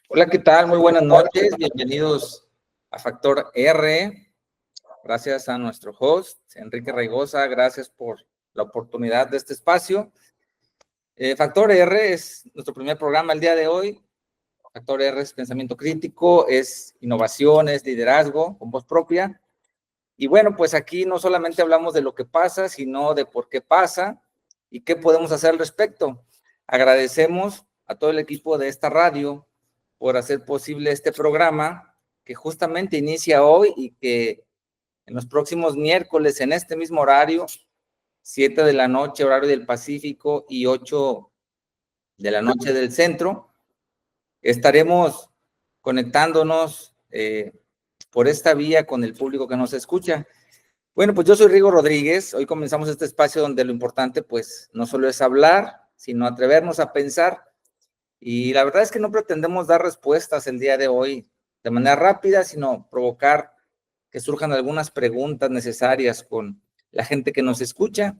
Hola, ¿qué tal? Muy buenas noches. Bienvenidos a Factor R. Gracias a nuestro host, Enrique Raigosa. Gracias por la oportunidad de este espacio. Factor R es nuestro primer programa el día de hoy. Factor R es pensamiento crítico, es innovación, es liderazgo con voz propia. Y bueno, pues aquí no solamente hablamos de lo que pasa, sino de por qué pasa y qué podemos hacer al respecto. Agradecemos a todo el equipo de esta radio por hacer posible este programa que justamente inicia hoy y que en los próximos miércoles, en este mismo horario, 7 de la noche, horario del Pacífico, y 8 de la noche del centro, estaremos conectándonos por esta vía con el público que nos escucha. Bueno, pues yo soy Rigo Rodríguez. Hoy comenzamos este espacio donde lo importante, pues, no solo es hablar, sino atrevernos a pensar. Y la verdad es que no pretendemos dar respuestas el día de hoy de manera rápida, sino provocar que surjan algunas preguntas necesarias con la gente que nos escucha.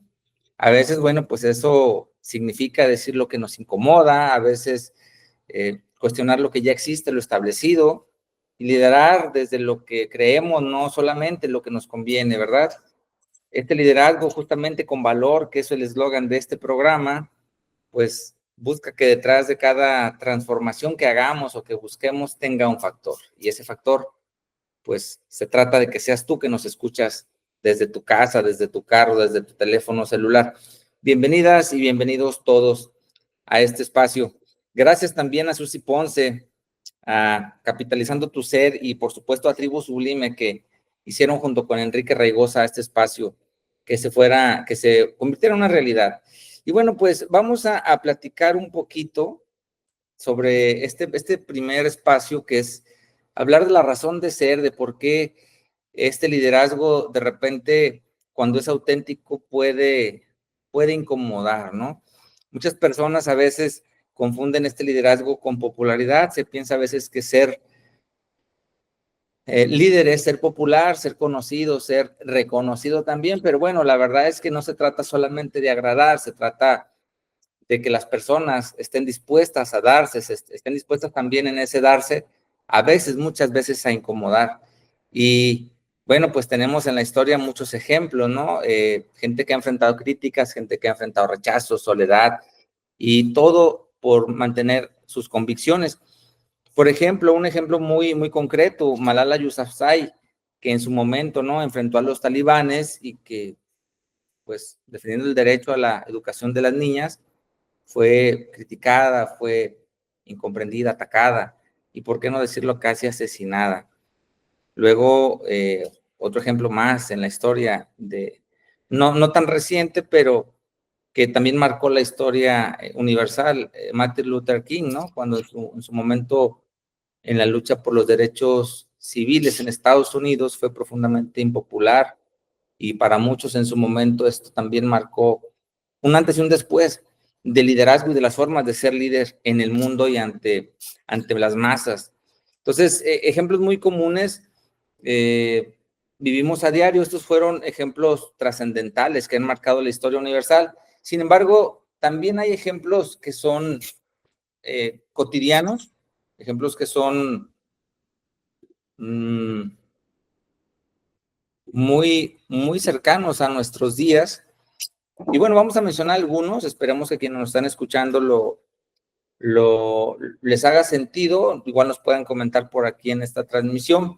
A veces, bueno, pues eso significa decir lo que nos incomoda, a veces cuestionar lo que ya existe, lo establecido, y liderar desde lo que creemos, no solamente lo que nos conviene, ¿verdad? Este liderazgo justamente con valor, que es el eslogan de este programa, pues busca que detrás de cada transformación que hagamos o que busquemos tenga un factor. Y ese factor, pues se trata de que seas tú que nos escuchas desde tu casa, desde tu carro, desde tu teléfono celular. Bienvenidas y bienvenidos todos a este espacio. Gracias también a Susi Ponce, a Capitalizando tu Ser y por supuesto a Tribu Sublime que hicieron junto con Enrique Raigosa este espacio que se convirtiera en una realidad. Y bueno, pues vamos a platicar un poquito sobre este primer espacio que es hablar de la razón de ser, de por qué este liderazgo de repente, cuando es auténtico, puede incomodar, ¿no? Muchas personas a veces confunden este liderazgo con popularidad. Se piensa a veces que ser líder es ser popular, ser conocido, ser reconocido también, pero bueno, la verdad es que no se trata solamente de agradar, se trata de que las personas estén dispuestas a darse, estén dispuestas también en ese darse, a veces, muchas veces a incomodar. Y bueno, pues tenemos en la historia muchos ejemplos, ¿no? Gente que ha enfrentado críticas, gente que ha enfrentado rechazo, soledad, y todo por mantener sus convicciones. Por ejemplo, un ejemplo muy concreto, Malala Yousafzai, que en su momento, ¿no?, enfrentó a los talibanes y que, pues, defendiendo el derecho a la educación de las niñas, fue criticada, fue incomprendida, atacada, y por qué no decirlo, casi asesinada. Luego, otro ejemplo más en la historia no tan reciente, pero que también marcó la historia universal, Martin Luther King, ¿no? Cuando en su momento, en la lucha por los derechos civiles en Estados Unidos, fue profundamente impopular, y para muchos en su momento esto también marcó un antes y un después del liderazgo y de las formas de ser líder en el mundo y ante las masas. Entonces, ejemplos muy comunes vivimos a diario. Estos fueron ejemplos trascendentales que han marcado la historia universal. Sin embargo, también hay ejemplos que son cotidianos, ejemplos que son muy cercanos a nuestros días. Y bueno, vamos a mencionar algunos. Esperemos que quienes nos están escuchando les haga sentido. Igual nos puedan comentar por aquí en esta transmisión.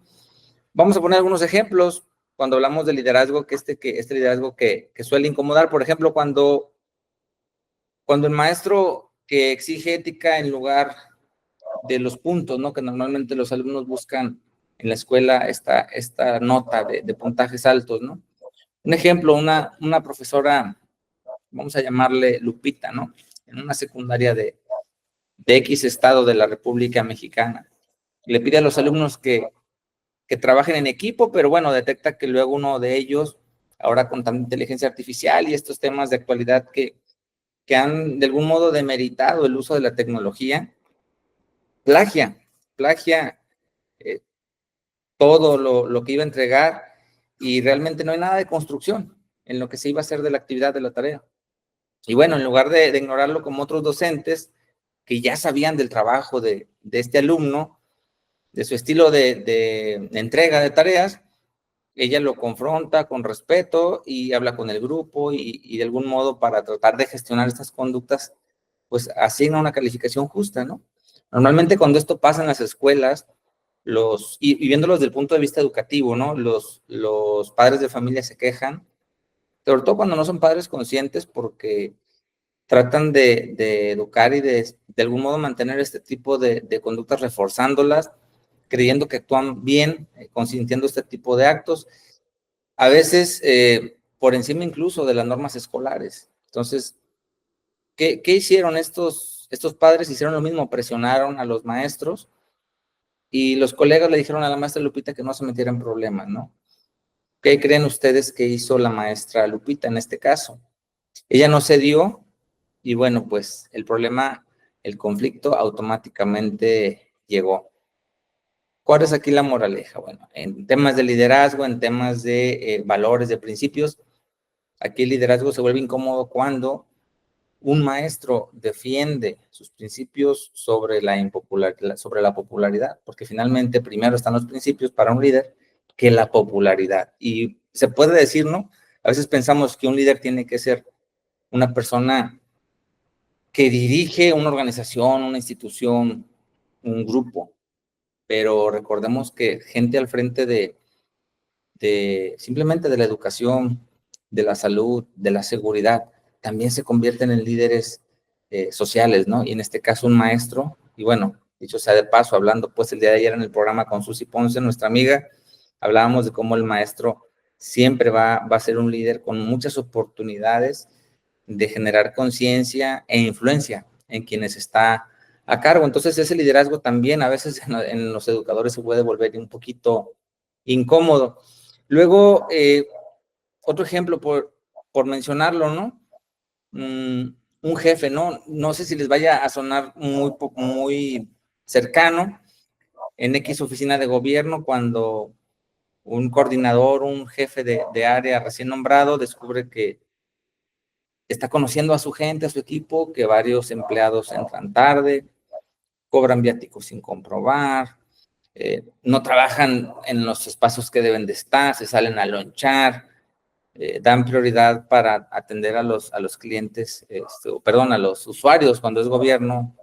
Vamos a poner algunos ejemplos cuando hablamos de liderazgo, que este liderazgo que suele incomodar. Por ejemplo, cuando el maestro que exige ética en lugar de los puntos, ¿no?, que normalmente los alumnos buscan en la escuela, esta nota de puntajes altos, ¿no? Un ejemplo, una profesora, vamos a llamarle Lupita, ¿no?, en una secundaria de X estado de la República Mexicana. Le pide a los alumnos que trabajen en equipo, pero bueno, detecta que luego uno de ellos, ahora con tanta inteligencia artificial y estos temas de actualidad que han de algún modo demeritado el uso de la tecnología, plagia todo lo que iba a entregar, y realmente no hay nada de construcción en lo que se iba a hacer de la actividad de la tarea. Y bueno, en lugar de ignorarlo como otros docentes que ya sabían del trabajo de este alumno, de su estilo de entrega de tareas. Ella lo confronta con respeto y habla con el grupo y de algún modo para tratar de gestionar estas conductas, pues asigna una calificación justa, ¿no? Normalmente cuando esto pasa en las escuelas, y viéndolo desde el punto de vista educativo, ¿no? Los padres de familia se quejan, sobre todo cuando no son padres conscientes porque tratan de educar y de algún modo mantener este tipo de conductas reforzándolas, creyendo que actúan bien, consintiendo este tipo de actos, a veces por encima incluso de las normas escolares. Entonces, ¿qué hicieron estos padres? Hicieron lo mismo, presionaron a los maestros y los colegas le dijeron a la maestra Lupita que no se metiera en problemas, ¿no? ¿Qué creen ustedes que hizo la maestra Lupita en este caso? Ella no cedió y bueno, pues el problema, el conflicto automáticamente llegó. ¿Cuál es aquí la moraleja? Bueno, en temas de liderazgo, en temas de valores, de principios, aquí el liderazgo se vuelve incómodo cuando un maestro defiende sus principios sobre sobre la popularidad, porque finalmente primero están los principios para un líder que la popularidad. Y se puede decir, ¿no? A veces pensamos que un líder tiene que ser una persona que dirige una organización, una institución, un grupo, pero recordemos que gente al frente simplemente de la educación, de la salud, de la seguridad, también se convierten en líderes sociales, ¿no? Y en este caso un maestro, y bueno, dicho sea de paso, hablando pues el día de ayer en el programa con Susi Ponce, nuestra amiga, hablábamos de cómo el maestro siempre va a ser un líder con muchas oportunidades de generar conciencia e influencia en quienes está a cargo. Entonces ese liderazgo también a veces en los educadores se puede volver un poquito incómodo. Luego, otro ejemplo por mencionarlo, ¿no? Un jefe, ¿no? No sé si les vaya a sonar muy cercano en X oficina de gobierno cuando un coordinador, un jefe de área recién nombrado descubre que está conociendo a su gente, a su equipo, que varios empleados entran tarde, cobran viáticos sin comprobar, no trabajan en los espacios que deben de estar, se salen a lonchar, dan prioridad para atender a los clientes, perdón, a los usuarios cuando es gobierno,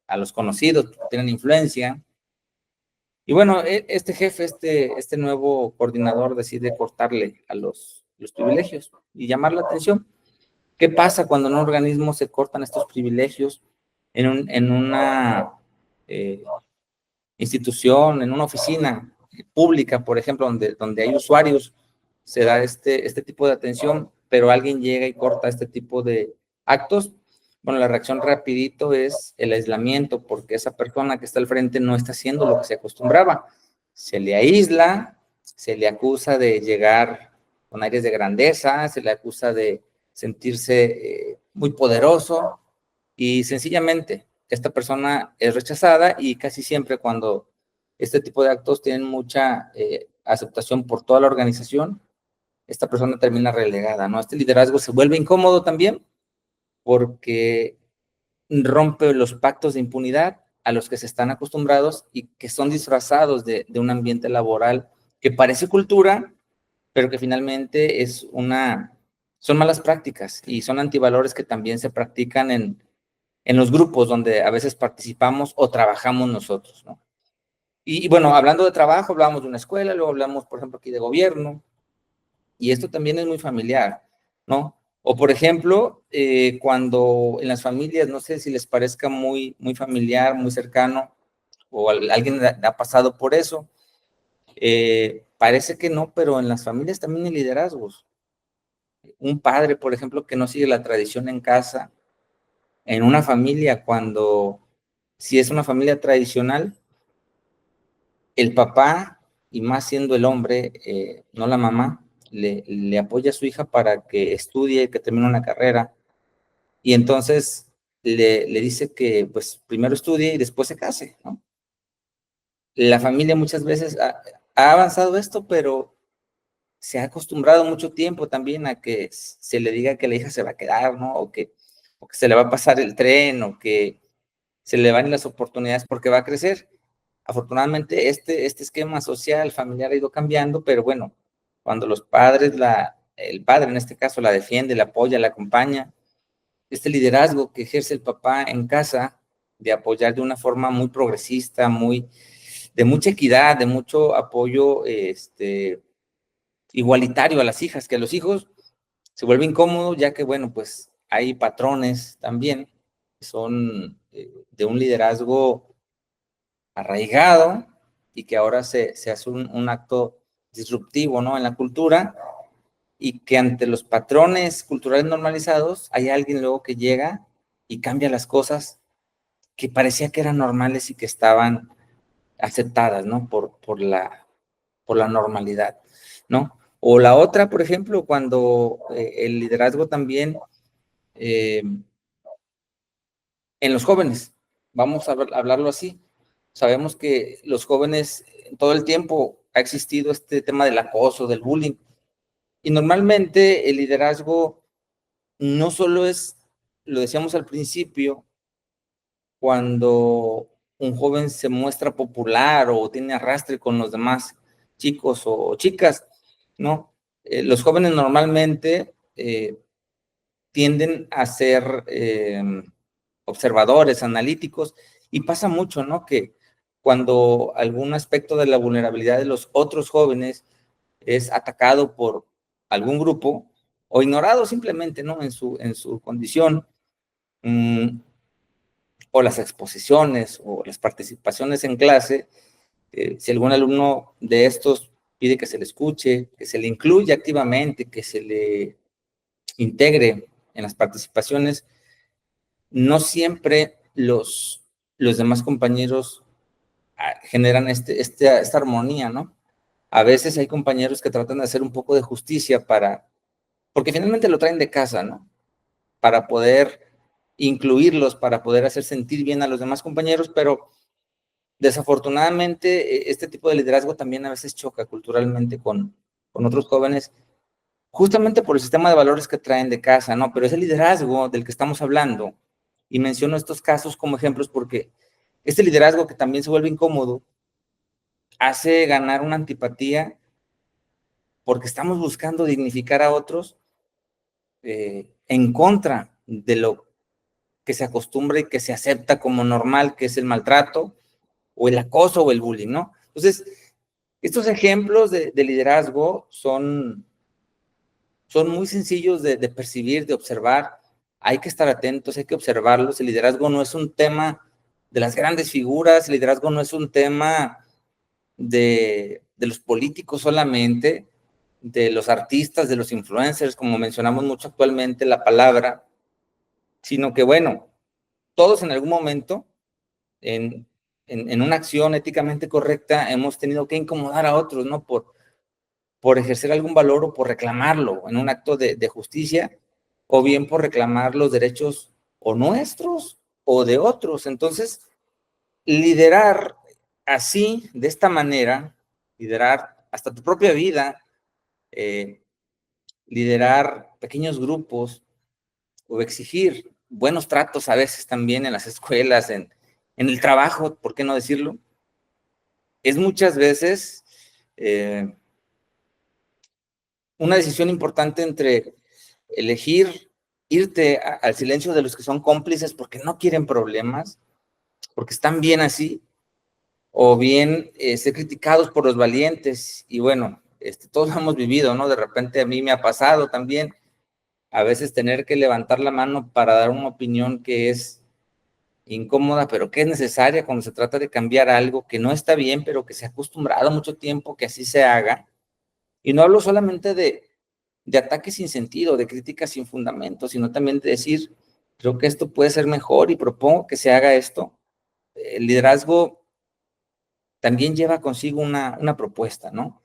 a los conocidos, tienen influencia. Y bueno, este jefe, este nuevo coordinador decide cortarle a los privilegios y llamar la atención. ¿Qué pasa cuando en un organismo se cortan estos privilegios en una institución, en una oficina pública, por ejemplo, donde hay usuarios, se da este tipo de atención, pero alguien llega y corta este tipo de actos? Bueno, la reacción rapidito es el aislamiento, porque esa persona que está al frente no está haciendo lo que se acostumbraba. Se le aísla, se le acusa de llegar con aires de grandeza, se le acusa de sentirse muy poderoso y sencillamente esta persona es rechazada y casi siempre cuando este tipo de actos tienen mucha aceptación por toda la organización, esta persona termina relegada, ¿no? Este liderazgo se vuelve incómodo también porque rompe los pactos de impunidad a los que se están acostumbrados y que son disfrazados de un ambiente laboral que parece cultura, pero que finalmente son malas prácticas y son antivalores que también se practican en los grupos donde a veces participamos o trabajamos nosotros, ¿no? Y bueno, hablando de trabajo, hablamos de una escuela, luego hablamos, por ejemplo, aquí de gobierno, y esto también es muy familiar, ¿no? O por ejemplo, cuando en las familias, no sé si les parezca muy familiar, muy cercano, o alguien ha pasado por eso, parece que no, pero en las familias también hay liderazgos. Un padre, por ejemplo, que no sigue la tradición en casa, en una familia, cuando si es una familia tradicional, el papá, y más siendo el hombre, no la mamá, le apoya a su hija para que estudie, que termine una carrera, y entonces le dice que pues primero estudie y después se case, ¿no? La familia muchas veces ha avanzado esto, pero se ha acostumbrado mucho tiempo también a que se le diga que la hija se va a quedar, ¿no? O que se le va a pasar el tren, o que se le van las oportunidades porque va a crecer. Afortunadamente, este esquema social, familiar ha ido cambiando, pero bueno, cuando los padres, el padre en este caso la defiende, la apoya, la acompaña, este liderazgo que ejerce el papá en casa, de apoyar de una forma muy progresista, de mucha equidad, de mucho apoyo igualitario a las hijas, que a los hijos se vuelve incómodo, ya que, bueno, pues hay patrones también que son de un liderazgo arraigado y que ahora se hace un acto disruptivo, ¿no? En la cultura, y que ante los patrones culturales normalizados hay alguien luego que llega y cambia las cosas que parecía que eran normales y que estaban aceptadas, ¿no? Por la normalidad, ¿no? O la otra, por ejemplo, cuando el liderazgo también eh, en los jóvenes, vamos a hablarlo así, sabemos que los jóvenes todo el tiempo ha existido este tema del acoso, del bullying, y normalmente el liderazgo no solo es, lo decíamos al principio, cuando un joven se muestra popular o tiene arrastre con los demás chicos o chicas, ¿no? Los jóvenes normalmente tienden a ser observadores, analíticos, y pasa mucho, ¿no? Que cuando algún aspecto de la vulnerabilidad de los otros jóvenes es atacado por algún grupo o ignorado simplemente, ¿no? En su condición, o las exposiciones o las participaciones en clase, si algún alumno de estos pide que se le escuche, que se le incluya activamente, que se le integre en las participaciones, no siempre los demás compañeros generan esta armonía, ¿no? A veces hay compañeros que tratan de hacer un poco de justicia porque finalmente lo traen de casa, ¿no? Para poder incluirlos, para poder hacer sentir bien a los demás compañeros, pero desafortunadamente este tipo de liderazgo también a veces choca culturalmente con otros jóvenes, justamente por el sistema de valores que traen de casa, ¿no? Pero ese liderazgo del que estamos hablando, y menciono estos casos como ejemplos porque este liderazgo que también se vuelve incómodo, hace ganar una antipatía porque estamos buscando dignificar a otros en contra de lo que se acostumbra y que se acepta como normal, que es el maltrato o el acoso o el bullying, ¿no? Entonces, estos ejemplos de liderazgo son muy sencillos de percibir, de observar. Hay que estar atentos, hay que observarlos. El liderazgo no es un tema de las grandes figuras, el liderazgo no es un tema de los políticos solamente, de los artistas, de los influencers, como mencionamos mucho actualmente la palabra, sino que, bueno, todos en algún momento, en una acción éticamente correcta, hemos tenido que incomodar a otros, ¿no? Por ejercer algún valor o por reclamarlo en un acto de justicia, o bien por reclamar los derechos o nuestros o de otros. Entonces, liderar así, de esta manera, liderar hasta tu propia vida, liderar pequeños grupos o exigir buenos tratos a veces también en las escuelas, en el trabajo, ¿por qué no decirlo? Es muchas veces una decisión importante entre elegir irte al silencio de los que son cómplices porque no quieren problemas, porque están bien así, o bien ser criticados por los valientes. Y bueno, todos lo hemos vivido, ¿no? De repente a mí me ha pasado también, a veces tener que levantar la mano para dar una opinión que es incómoda, pero que es necesaria cuando se trata de cambiar algo que no está bien, pero que se ha acostumbrado mucho tiempo que así se haga. Y no hablo solamente de ataques sin sentido, de críticas sin fundamento, sino también de decir, creo que esto puede ser mejor y propongo que se haga esto. El liderazgo también lleva consigo una propuesta, ¿no?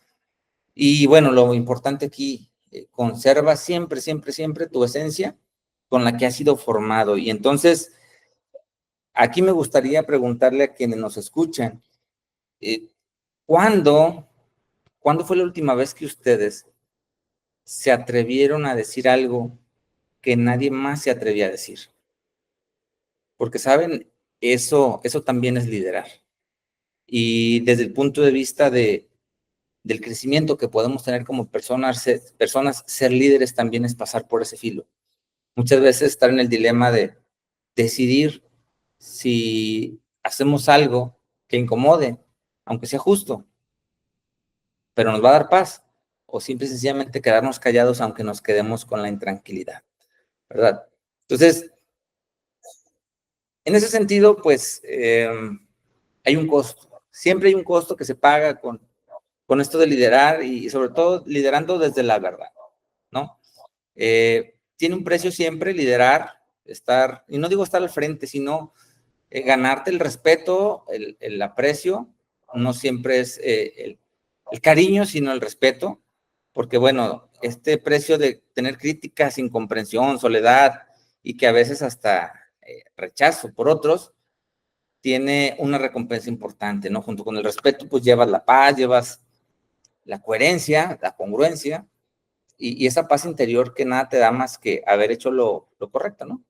Y bueno, lo importante aquí, conserva siempre, siempre, siempre tu esencia con la que has sido formado. Y entonces, aquí me gustaría preguntarle a quienes nos escuchan, eh, ¿cuándo, ¿cuándo fue la última vez que ustedes se atrevieron a decir algo que nadie más se atrevía a decir? Porque, ¿saben? eso también es liderar. Y desde el punto de vista del crecimiento que podemos tener como personas, ser líderes también es pasar por ese filo. Muchas veces estar en el dilema de decidir si hacemos algo que incomode, aunque sea justo, pero nos va a dar paz, o simple y sencillamente quedarnos callados aunque nos quedemos con la intranquilidad, ¿verdad? Entonces, en ese sentido, pues, hay un costo. Siempre hay un costo que se paga con esto de liderar y sobre todo liderando desde la verdad, ¿no? Tiene un precio siempre liderar, estar, y no digo estar al frente, sino ganarte el respeto, el aprecio, no siempre es el cariño, sino el respeto, porque bueno, este precio de tener críticas, incomprensión, soledad y que a veces hasta rechazo por otros, tiene una recompensa importante, ¿no? Junto con el respeto, pues llevas la paz, llevas la coherencia, la congruencia y esa paz interior que nada te da más que haber hecho lo correcto, ¿no?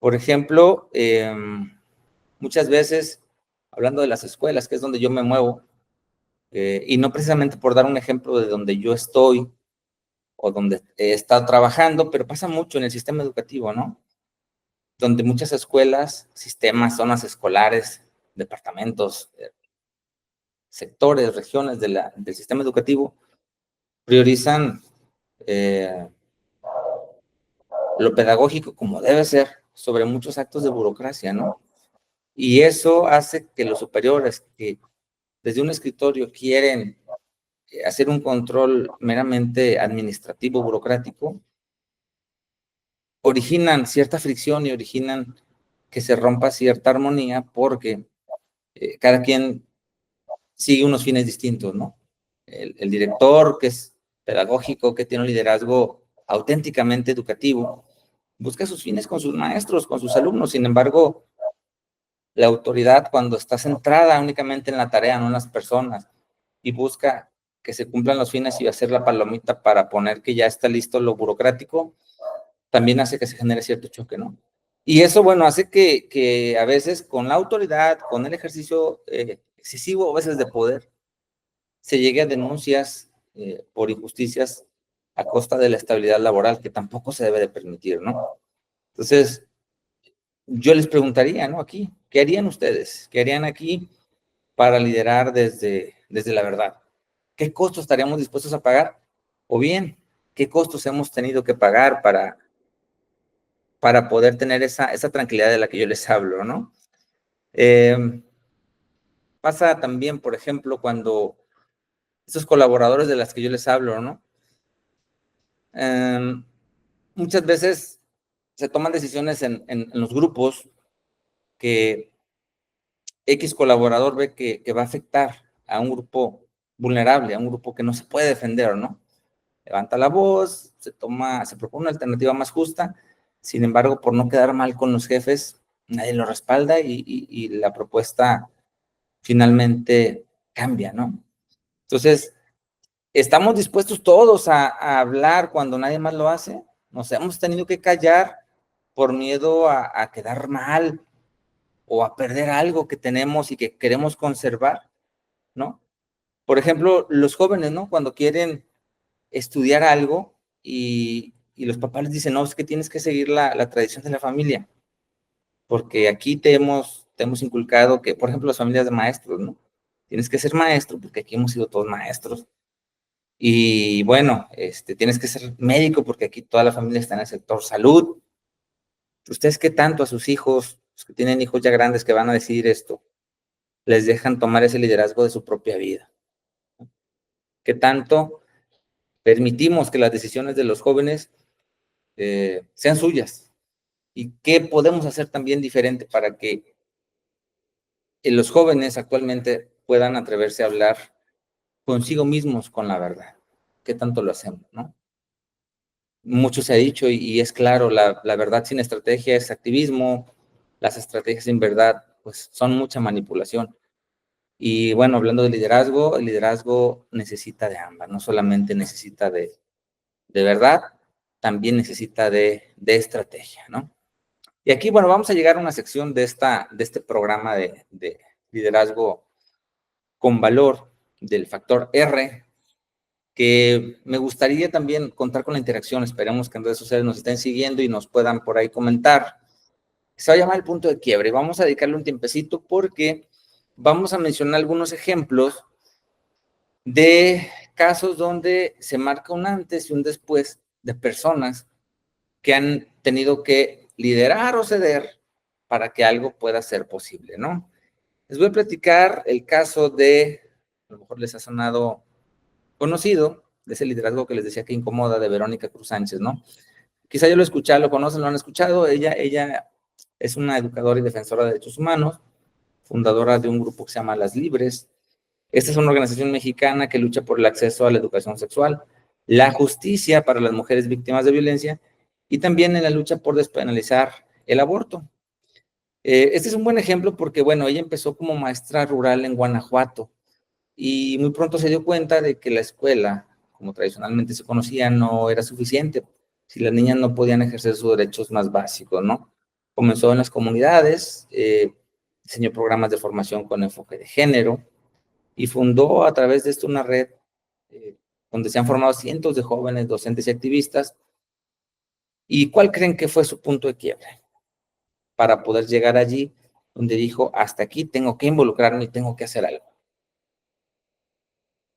Por ejemplo, muchas veces, hablando de las escuelas, que es donde yo me muevo, y no precisamente por dar un ejemplo de donde yo estoy o donde he estado trabajando, pero pasa mucho en el sistema educativo, ¿no? Donde muchas escuelas, sistemas, zonas escolares, departamentos, sectores, regiones del sistema educativo priorizan lo pedagógico como debe ser sobre muchos actos de burocracia, ¿no? Y eso hace que los superiores que desde un escritorio quieren hacer un control meramente administrativo, burocrático, originan cierta fricción y originan que se rompa cierta armonía porque cada quien sigue unos fines distintos, ¿no? El director que es pedagógico, que tiene un liderazgo auténticamente educativo, busca sus fines con sus maestros, con sus alumnos. Sin embargo, la autoridad, cuando está centrada únicamente en la tarea, no en las personas, y busca que se cumplan los fines y hacer la palomita para poner que ya está listo lo burocrático, también hace que se genere cierto choque, ¿no? Y eso, bueno, hace que a veces con la autoridad, con el ejercicio excesivo a veces de poder, se llegue a denuncias por injusticias a costa de la estabilidad laboral, que tampoco se debe de permitir, ¿no? Entonces, yo les preguntaría, ¿no? Aquí, ¿qué harían ustedes? ¿Qué harían aquí para liderar desde la verdad? ¿Qué costos estaríamos dispuestos a pagar? O bien, ¿qué costos hemos tenido que pagar para poder tener esa tranquilidad de la que yo les hablo, ¿no? Pasa también, por ejemplo, cuando estos colaboradores de las que yo les hablo, ¿no? Muchas veces se toman decisiones en los grupos que X colaborador ve que va a afectar a un grupo vulnerable, a un grupo que no se puede defender, ¿no? Levanta la voz, se propone una alternativa más justa, sin embargo, por no quedar mal con los jefes, nadie lo respalda y la propuesta finalmente cambia, ¿no? Entonces, ¿estamos dispuestos todos a hablar cuando nadie más lo hace? Nos hemos tenido que callar por miedo a quedar mal o a perder algo que tenemos y que queremos conservar, ¿no? Por ejemplo, los jóvenes, ¿no? Cuando quieren estudiar algo y los papás les dicen, no, es que tienes que seguir la tradición de la familia, porque aquí te hemos inculcado que, por ejemplo, las familias de maestros, ¿no? Tienes que ser maestro, porque aquí hemos sido todos maestros. Y bueno, tienes que ser médico, porque aquí toda la familia está en el sector salud. ¿Ustedes qué tanto a sus hijos, los que tienen hijos ya grandes que van a decidir esto, les dejan tomar ese liderazgo de su propia vida? ¿Qué tanto permitimos que las decisiones de los jóvenes sean suyas? ¿Y qué podemos hacer también diferente para que los jóvenes actualmente puedan atreverse a hablar consigo mismos con la verdad? ¿Qué tanto lo hacemos, no? Mucho se ha dicho y es claro, la verdad sin estrategia es activismo, las estrategias sin verdad pues son mucha manipulación. Y bueno, hablando de liderazgo, el liderazgo necesita de ambas, no solamente necesita de verdad, también necesita de estrategia, ¿no? Y aquí, bueno, vamos a llegar a una sección de este programa de liderazgo con valor del factor R, que me gustaría también contar con la interacción. Esperemos que en redes sociales nos estén siguiendo y nos puedan por ahí comentar. Se va a llamar el punto de quiebre. Vamos a dedicarle un tiempecito porque vamos a mencionar algunos ejemplos de casos donde se marca un antes y un después de personas que han tenido que liderar o ceder para que algo pueda ser posible, ¿no? Les voy a platicar el caso de, a lo mejor les ha sonado conocido, de ese liderazgo que les decía que incomoda, de Verónica Cruz Sánchez, ¿no? Quizá ya lo escucharon, lo conocen, lo han escuchado. Ella es una educadora y defensora de derechos humanos, fundadora de un grupo que se llama Las Libres. Esta es una organización mexicana que lucha por el acceso a la educación sexual, la justicia para las mujeres víctimas de violencia y también en la lucha por despenalizar el aborto. Este es un buen ejemplo porque, bueno, ella empezó como maestra rural en Guanajuato y muy pronto se dio cuenta de que la escuela, como tradicionalmente se conocía, no era suficiente si las niñas no podían ejercer sus derechos más básicos, ¿no? Comenzó en las comunidades, diseñó programas de formación con enfoque de género y fundó a través de esto una red donde se han formado cientos de jóvenes docentes y activistas. ¿Y cuál creen que fue su punto de quiebre para poder llegar allí donde dijo, hasta aquí tengo que involucrarme y tengo que hacer algo?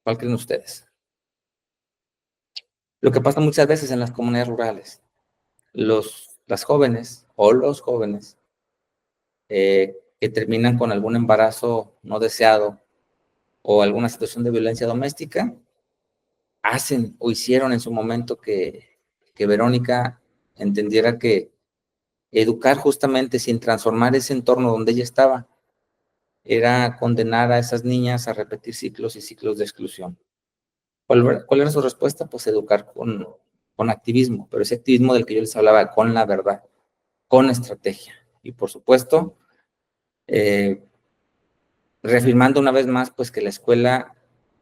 ¿Cuál creen ustedes? Lo que pasa muchas veces en las comunidades rurales, las jóvenes o los jóvenes que terminan con algún embarazo no deseado o alguna situación de violencia doméstica, hacen o hicieron en su momento que Verónica entendiera que educar justamente sin transformar ese entorno donde ella estaba era condenar a esas niñas a repetir ciclos y ciclos de exclusión. ¿Cuál era su respuesta? Pues educar con activismo, pero ese activismo del que yo les hablaba, con la verdad, con estrategia. Y por supuesto, reafirmando una vez más, pues que la escuela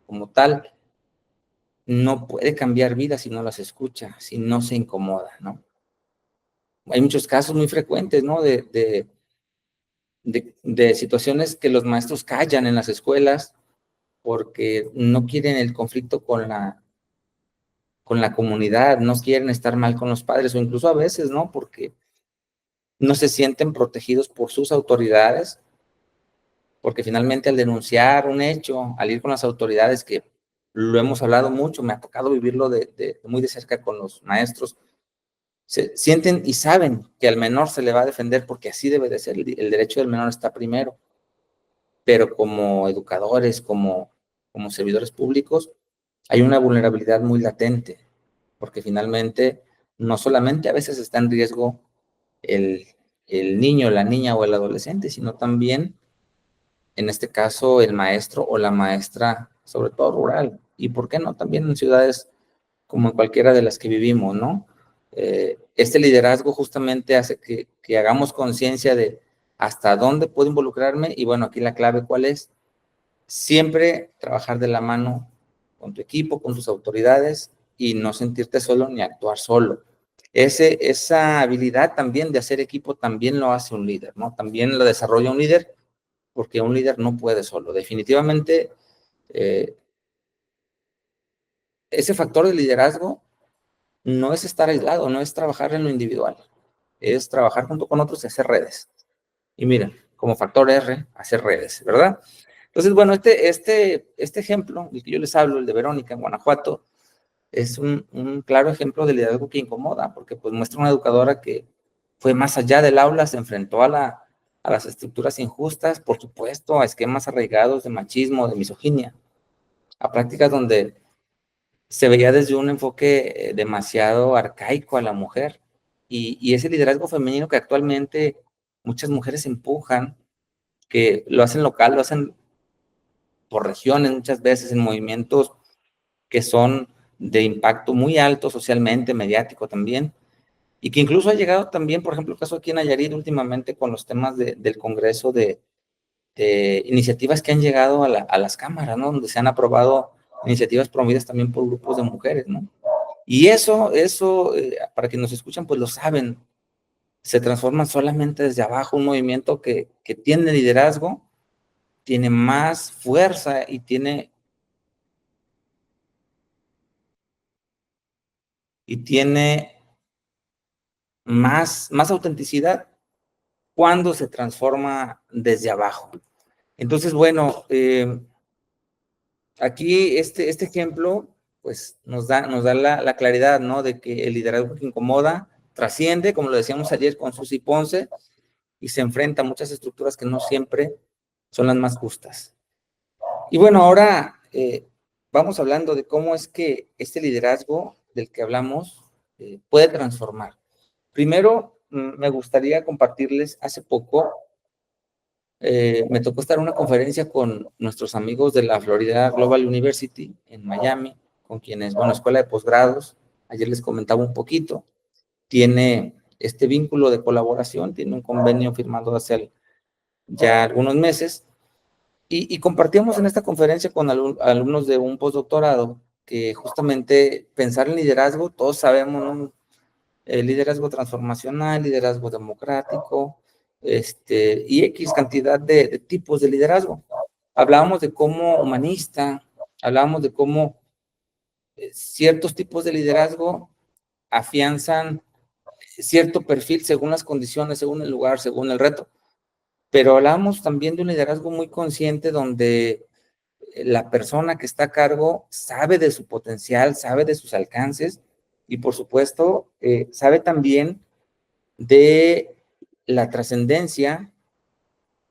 como tal no puede cambiar vidas si no las escucha, si no se incomoda, ¿no? Hay muchos casos muy frecuentes, ¿no? De situaciones que los maestros callan en las escuelas porque no quieren el conflicto con la comunidad, no quieren estar mal con los padres o incluso a veces, ¿no? Porque no se sienten protegidos por sus autoridades, porque finalmente al denunciar un hecho, al ir con las autoridades, que lo hemos hablado mucho, me ha tocado vivirlo muy de cerca con los maestros, se sienten y saben que al menor se le va a defender porque así debe de ser, el derecho del menor está primero, pero como educadores, como servidores públicos, hay una vulnerabilidad muy latente, porque finalmente no solamente a veces está en riesgo el niño, la niña o el adolescente, sino también, en este caso, el maestro o la maestra, sobre todo rural, y por qué no, también en ciudades como en cualquiera de las que vivimos, ¿no? Este liderazgo justamente hace que hagamos conciencia de hasta dónde puedo involucrarme y bueno, aquí la clave cuál es, siempre trabajar de la mano con tu equipo, con tus autoridades y no sentirte solo ni actuar solo. Esa habilidad también de hacer equipo también lo hace un líder, ¿no? También lo desarrolla un líder porque un líder no puede solo. Definitivamente, ese factor de liderazgo no es estar aislado, no es trabajar en lo individual, es trabajar junto con otros y hacer redes. Y miren, como factor R, hacer redes, ¿verdad? Entonces, bueno, este ejemplo, del que yo les hablo, el de Verónica en Guanajuato, es un claro ejemplo de liderazgo que incomoda, porque pues muestra una educadora que fue más allá del aula, se enfrentó a las estructuras injustas, por supuesto, a esquemas arraigados de machismo, de misoginia, a prácticas donde se veía desde un enfoque demasiado arcaico a la mujer. Y ese liderazgo femenino que actualmente muchas mujeres empujan, que lo hacen local, lo hacen por regiones muchas veces en movimientos que son de impacto muy alto socialmente, mediático también, y que incluso ha llegado también, por ejemplo, el caso aquí en Nayarit últimamente con los temas del Congreso de iniciativas que han llegado a las cámaras, ¿no? Donde se han aprobado iniciativas promovidas también por grupos de mujeres, ¿no? Y eso para quienes nos escuchan, pues lo saben. se transforman solamente desde abajo. Un movimiento que tiene liderazgo, tiene más fuerza y tiene más autenticidad cuando se transforma desde abajo. Entonces, bueno, aquí este ejemplo pues nos da la claridad, ¿no? De que el liderazgo que incomoda trasciende, como lo decíamos ayer con Susi Ponce, y se enfrenta a muchas estructuras que no siempre son las más justas. Y bueno, ahora vamos hablando de cómo es que este liderazgo del que hablamos puede transformar. Primero, me gustaría compartirles, hace poco me tocó estar en una conferencia con nuestros amigos de la Florida Global University en Miami, con quienes, bueno, escuela de posgrados, ayer les comentaba un poquito, tiene este vínculo de colaboración, tiene un convenio firmado hace ya algunos meses, y compartíamos en esta conferencia con alumnos de un postdoctorado que justamente pensar en liderazgo, todos sabemos, ¿no? Liderazgo transformacional, liderazgo democrático, y X cantidad de tipos de liderazgo. Hablábamos de cómo humanista, hablábamos de cómo ciertos tipos de liderazgo afianzan cierto perfil según las condiciones, según el lugar, según el reto. Pero hablábamos también de un liderazgo muy consciente donde la persona que está a cargo sabe de su potencial, sabe de sus alcances y por supuesto sabe también de la trascendencia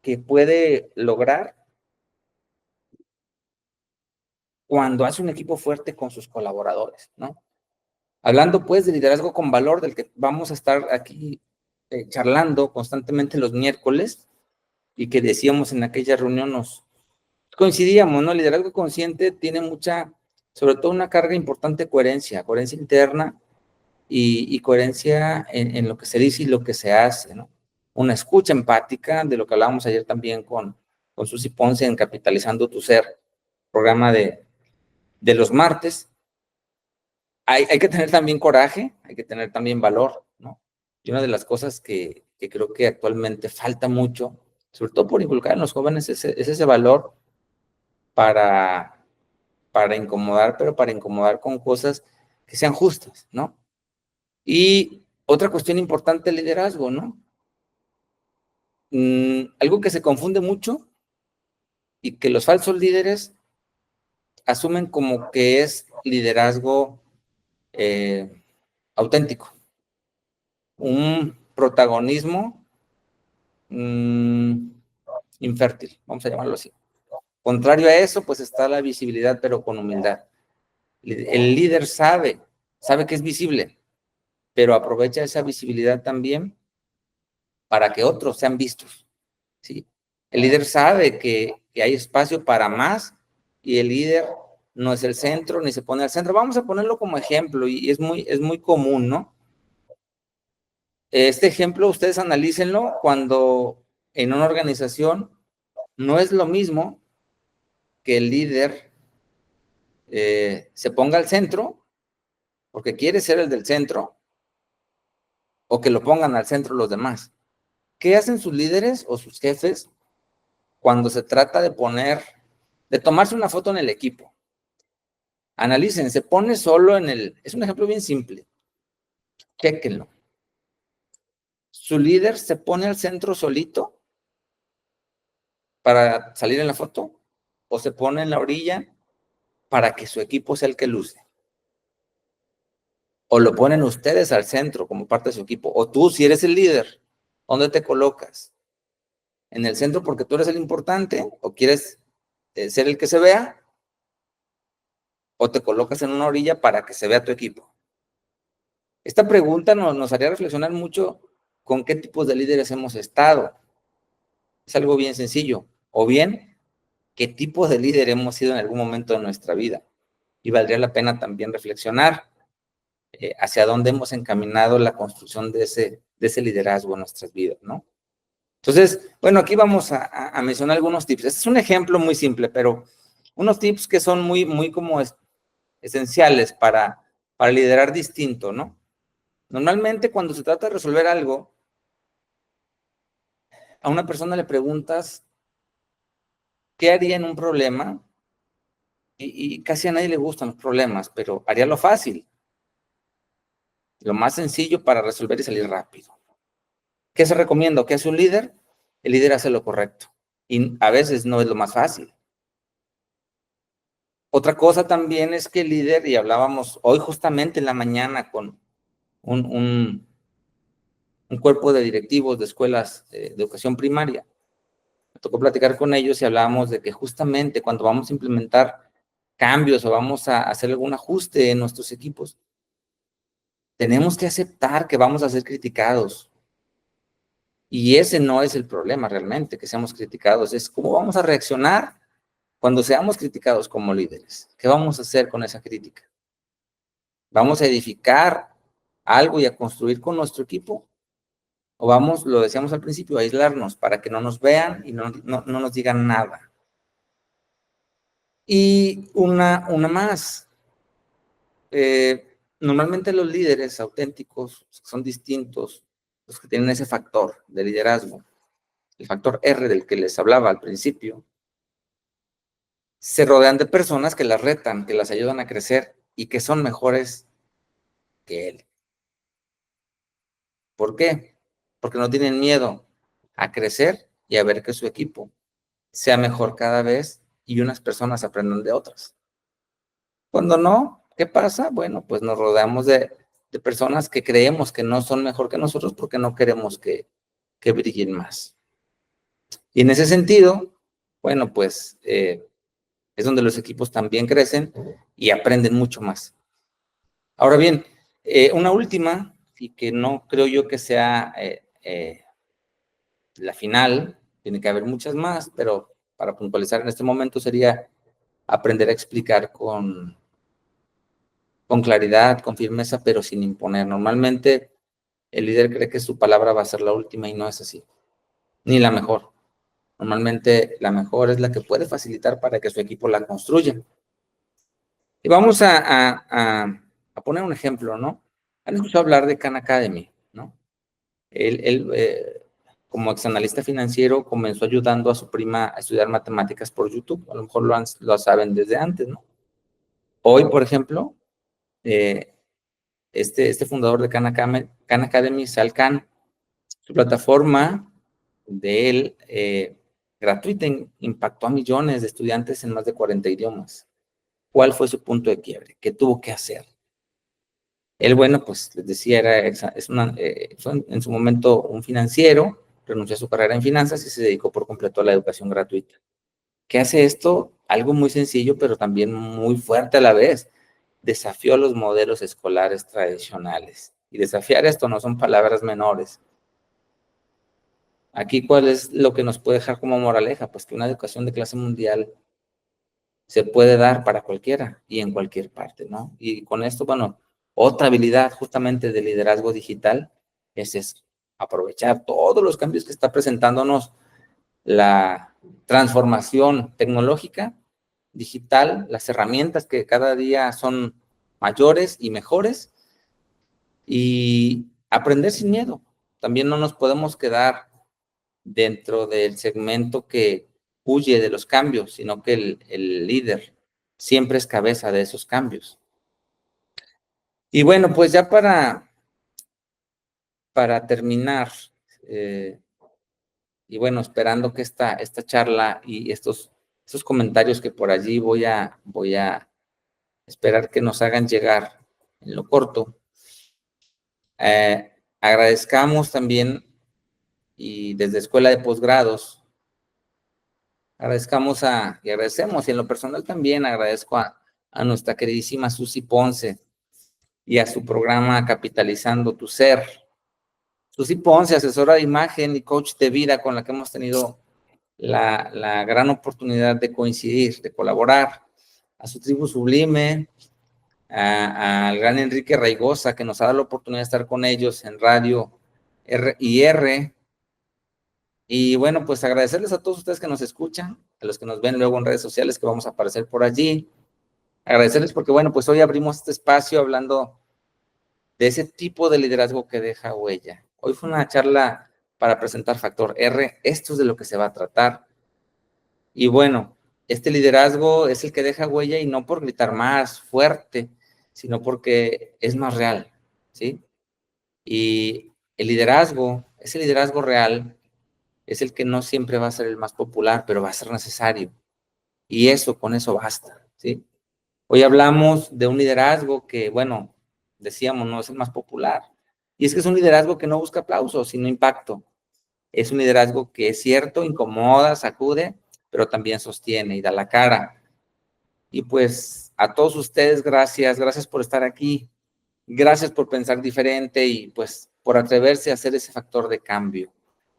que puede lograr cuando hace un equipo fuerte con sus colaboradores, ¿no? Hablando pues de liderazgo con valor, del que vamos a estar aquí charlando constantemente los miércoles y que decíamos en aquella reunión nos coincidíamos, ¿no? El liderazgo consciente tiene mucha, sobre todo una carga importante de coherencia interna y coherencia en lo que se dice y lo que se hace, ¿no? Una escucha empática, de lo que hablábamos ayer también con Susi Ponce en Capitalizando tu Ser, programa de los martes. Hay que tener también coraje, hay que tener también valor, ¿no? Y una de las cosas que creo que actualmente falta mucho, sobre todo por inculcar en los jóvenes, es ese valor para incomodar, pero para incomodar con cosas que sean justas, ¿no? Y otra cuestión importante del liderazgo, ¿no? Algo que se confunde mucho y que los falsos líderes asumen como que es liderazgo auténtico, un protagonismo infértil, vamos a llamarlo así. Contrario a eso, pues está la visibilidad, pero con humildad. El líder sabe que es visible, pero aprovecha esa visibilidad también para que otros sean vistos, ¿sí? El líder sabe que hay espacio para más y el líder no es el centro ni se pone al centro. Vamos a ponerlo como ejemplo y es muy común, ¿no? Este ejemplo ustedes analícenlo cuando en una organización no es lo mismo que el líder se ponga al centro porque quiere ser el del centro o que lo pongan al centro los demás. ¿Qué hacen sus líderes o sus jefes cuando se trata de tomarse una foto en el equipo? Analicen, se pone solo es un ejemplo bien simple, chéquenlo. Su líder se pone al centro solito para salir en la foto o se pone en la orilla para que su equipo sea el que luce. O lo ponen ustedes al centro como parte de su equipo. O tú, si eres el líder, ¿dónde te colocas? ¿En el centro porque tú eres el importante o quieres ser el que se vea? ¿O te colocas en una orilla para que se vea tu equipo? Esta pregunta nos haría reflexionar mucho con qué tipos de líderes hemos estado. Es algo bien sencillo. O bien, qué tipo de líder hemos sido en algún momento de nuestra vida. Y valdría la pena también reflexionar hacia dónde hemos encaminado la construcción de ese liderazgo en nuestras vidas, ¿no? Entonces, bueno, aquí vamos a mencionar algunos tips. Este es un ejemplo muy simple, pero unos tips que son muy como esenciales para liderar distinto, ¿no? Normalmente cuando se trata de resolver algo, a una persona le preguntas qué haría en un problema, y casi a nadie le gustan los problemas, pero haría lo fácil, lo más sencillo para resolver y salir rápido. ¿Qué se recomienda? ¿Qué hace un líder? El líder hace lo correcto, y a veces no es lo más fácil. Otra cosa también es que el líder, y hablábamos hoy justamente en la mañana con un cuerpo de directivos de escuelas de educación primaria, me tocó platicar con ellos y hablábamos de que justamente cuando vamos a implementar cambios o vamos a hacer algún ajuste en nuestros equipos, tenemos que aceptar que vamos a ser criticados. Y ese no es el problema realmente, que seamos criticados, es cómo vamos a reaccionar cuando seamos criticados como líderes. ¿Qué vamos a hacer con esa crítica? ¿Vamos a edificar algo y a construir con nuestro equipo? ¿O vamos, lo decíamos al principio, a aislarnos para que no nos vean y no nos digan nada? Y una más. Normalmente los líderes auténticos son distintos, los que tienen ese factor de liderazgo, el factor R del que les hablaba al principio. Se rodean de personas que las retan, que las ayudan a crecer y que son mejores que él. ¿Por qué? Porque no tienen miedo a crecer y a ver que su equipo sea mejor cada vez y unas personas aprendan de otras. Cuando no, ¿qué pasa? Bueno, pues nos rodeamos de personas que creemos que no son mejor que nosotros porque no queremos que brillen más. Y en ese sentido, bueno, pues es donde los equipos también crecen y aprenden mucho más. Ahora bien, una última, y que no creo yo que sea la final, tiene que haber muchas más, pero para puntualizar en este momento sería aprender a explicar con claridad, con firmeza, pero sin imponer. Normalmente el líder cree que su palabra va a ser la última y no es así, ni la mejor. Normalmente la mejor es la que puede facilitar para que su equipo la construya. Y vamos a poner un ejemplo, ¿no? Han escuchado hablar de Khan Academy, ¿no? Él como exanalista financiero, comenzó ayudando a su prima a estudiar matemáticas por YouTube. A lo mejor lo saben desde antes, ¿no? Hoy, por ejemplo, este fundador de Khan Academy, Sal Khan, su plataforma de él, gratuita, impactó a millones de estudiantes en más de 40 idiomas. ¿Cuál fue su punto de quiebre? ¿Qué tuvo que hacer? Él, bueno, pues les decía, fue en su momento un financiero, renunció a su carrera en finanzas y se dedicó por completo a la educación gratuita. ¿Qué hace esto? Algo muy sencillo, pero también muy fuerte a la vez. Desafió los modelos escolares tradicionales. Y desafiar esto no son palabras menores. Aquí, ¿cuál es lo que nos puede dejar como moraleja? Pues que una educación de clase mundial se puede dar para cualquiera y en cualquier parte, ¿no? Y con esto, bueno, otra habilidad justamente de liderazgo digital es aprovechar todos los cambios que está presentándonos la transformación tecnológica, digital, las herramientas que cada día son mayores y mejores, y aprender sin miedo. También no nos podemos quedar dentro del segmento que huye de los cambios, sino que el líder siempre es cabeza de esos cambios. Y bueno, pues ya para terminar, y bueno, esperando que esta charla y estos comentarios que por allí voy a esperar que nos hagan llegar en lo corto, agradezcamos también, y desde Escuela de Posgrados, y agradecemos, y en lo personal también agradezco a nuestra queridísima Susi Ponce y a su programa Capitalizando tu Ser. Susi Ponce, asesora de imagen y coach de vida, con la que hemos tenido la gran oportunidad de coincidir, de colaborar. A su tribu sublime, al gran Enrique Raigosa, que nos ha dado la oportunidad de estar con ellos en Radio R&R. Y bueno, pues agradecerles a todos ustedes que nos escuchan, a los que nos ven luego en redes sociales, que vamos a aparecer por allí. Agradecerles porque, bueno, pues hoy abrimos este espacio hablando de ese tipo de liderazgo que deja huella. Hoy fue una charla para presentar factor R. Esto es de lo que se va a tratar. Y bueno, este liderazgo es el que deja huella y no por gritar más fuerte, sino porque es más real, ¿sí? Y el liderazgo, ese liderazgo real, es el que no siempre va a ser el más popular, pero va a ser necesario. Y eso, con eso basta, ¿sí? Hoy hablamos de un liderazgo que, bueno, decíamos, no es el más popular. Y es que es un liderazgo que no busca aplausos, sino impacto. Es un liderazgo que es cierto, incomoda, sacude, pero también sostiene y da la cara. Y pues a todos ustedes, gracias por estar aquí. Gracias por pensar diferente y pues por atreverse a hacer ese factor de cambio.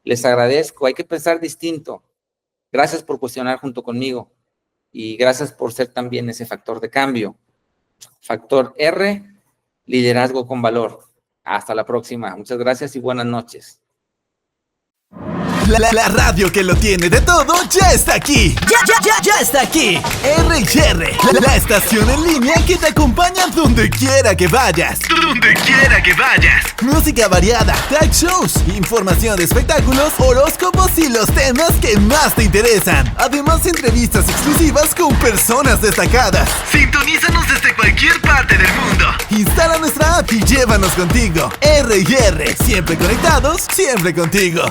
Les agradezco, hay que pensar distinto. Gracias por cuestionar junto conmigo y gracias por ser también ese factor de cambio. Factor R, liderazgo con valor. Hasta la próxima. Muchas gracias y buenas noches. La radio que lo tiene de todo ya está aquí. Ya está aquí. R&R, la estación en línea que te acompaña donde quiera que vayas. Música variada, talk shows, información de espectáculos, horóscopos y los temas que más te interesan. Además, entrevistas exclusivas con personas destacadas. Sintonízanos desde cualquier parte del mundo. Instala nuestra app y llévanos contigo. R&R, siempre conectados, siempre contigo.